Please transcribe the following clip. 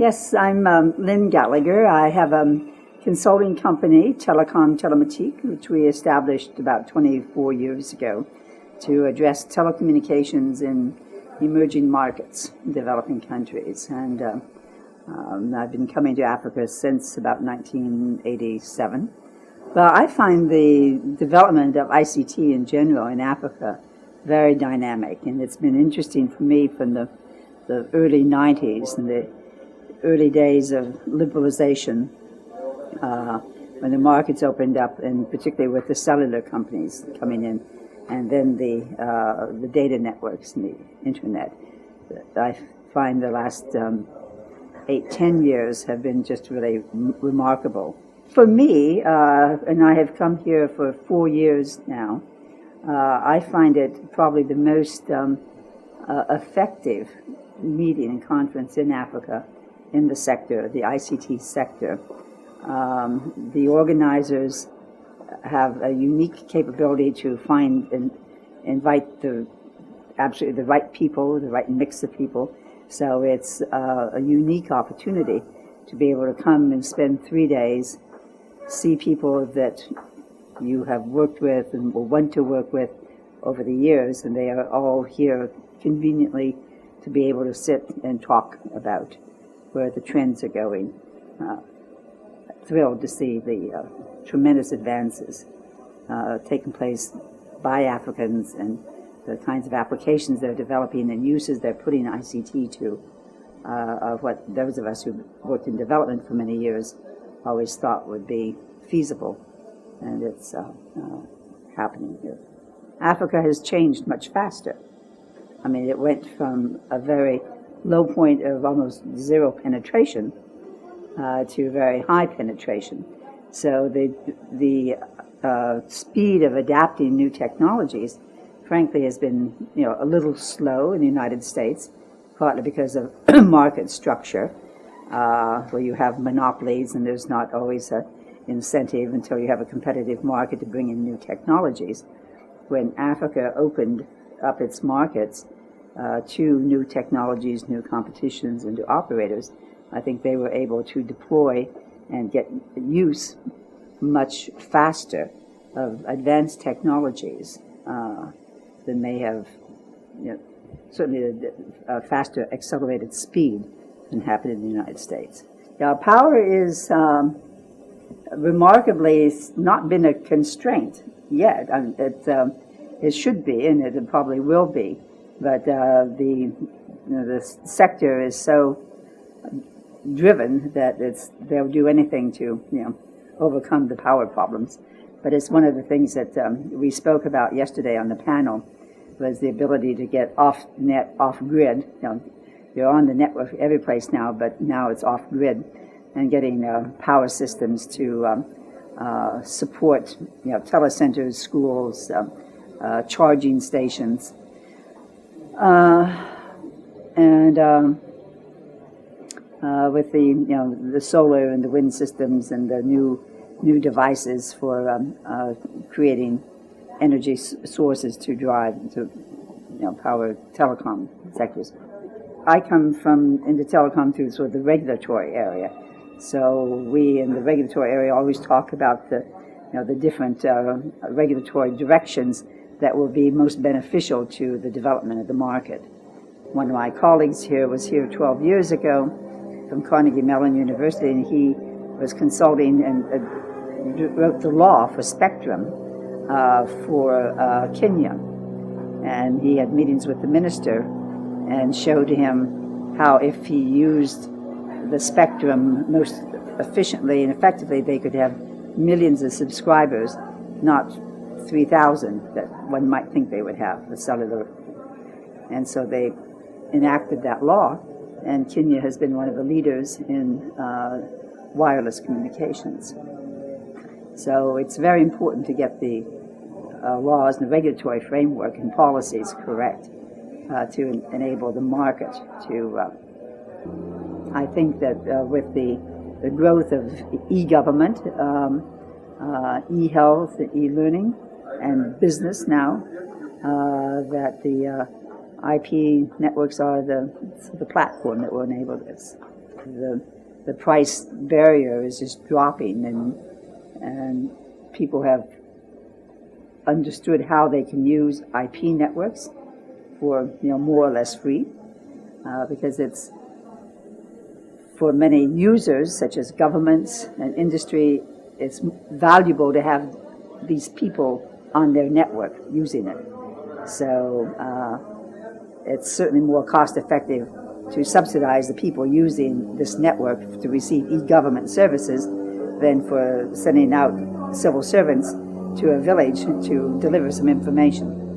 Yes, I'm Lynn Gallagher. I have a consulting company, Telecom Telematique, which we established about 24 years ago to address telecommunications in emerging markets, developing countries. And I've been coming to Africa since about 1987. But I find the development of ICT in general in Africa very dynamic, and it's been interesting for me from the early 90s and the early days of liberalization, when the markets opened up, and particularly with the cellular companies coming in, and then the data networks and the internet. I find the last 8-10 years have been just really remarkable. For me, and I have come here for 4 years now, I find it probably the most effective meeting and conference in Africa in the sector, the ICT sector. The organizers have a unique capability to find and invite absolutely the right people, the right mix of people. So it's a unique opportunity to be able to come and spend 3 days, see people that you have worked with and will want to work with over the years, and they are all here conveniently to be able to sit and talk about where the trends are going. Thrilled to see the tremendous advances taking place by Africans and the kinds of applications they're developing and uses they're putting ICT to, of what those of us who worked in development for many years always thought would be feasible, and it's happening here. Africa has changed much faster. I mean, it went from a very low point of almost zero penetration to very high penetration. So the speed of adapting new technologies, frankly, has been a little slow in the United States, partly because of market structure, where you have monopolies and there's not always an incentive until you have a competitive market to bring in new technologies. When Africa opened up its markets to new technologies, new competitions, and to operators, I think they were able to deploy and get use much faster of advanced technologies than they have, certainly a faster accelerated speed than happened in the United States. Now, power is remarkably not been a constraint yet. It should be, and it probably will be, but the sector is so driven that they'll do anything to overcome the power problems. But it's one of the things that we spoke about yesterday on the panel, was the ability to get off-net, off-grid. You're on the network every place now, but now it's off-grid, and getting power systems to support telecenters, schools, charging stations, and with the solar and the wind systems and the new devices for creating energy sources to drive to power telecom sectors. I come into telecom through sort of the regulatory area, so we in the regulatory area always talk about the different regulatory directions that will be most beneficial to the development of the market. One of my colleagues here was here 12 years ago from Carnegie Mellon University, and he was consulting and wrote the law for spectrum for Kenya. And he had meetings with the minister and showed him how if he used the spectrum most efficiently and effectively, they could have millions of subscribers, not 3,000 that one might think they would have for cellular. And so they enacted that law, and Kenya has been one of the leaders in wireless communications. So it's very important to get the laws and the regulatory framework and policies correct to enable the market to. I think that with the growth of e-government, e-health, e-learning, and business now, that the IP networks are the platform that will enable this. the price barrier is just dropping, and people have understood how they can use IP networks for more or less free, because it's for many users, such as governments and industry, it's valuable to have these people on their network using it. So it's certainly more cost effective to subsidize the people using this network to receive e-government services than for sending out civil servants to a village to deliver some information.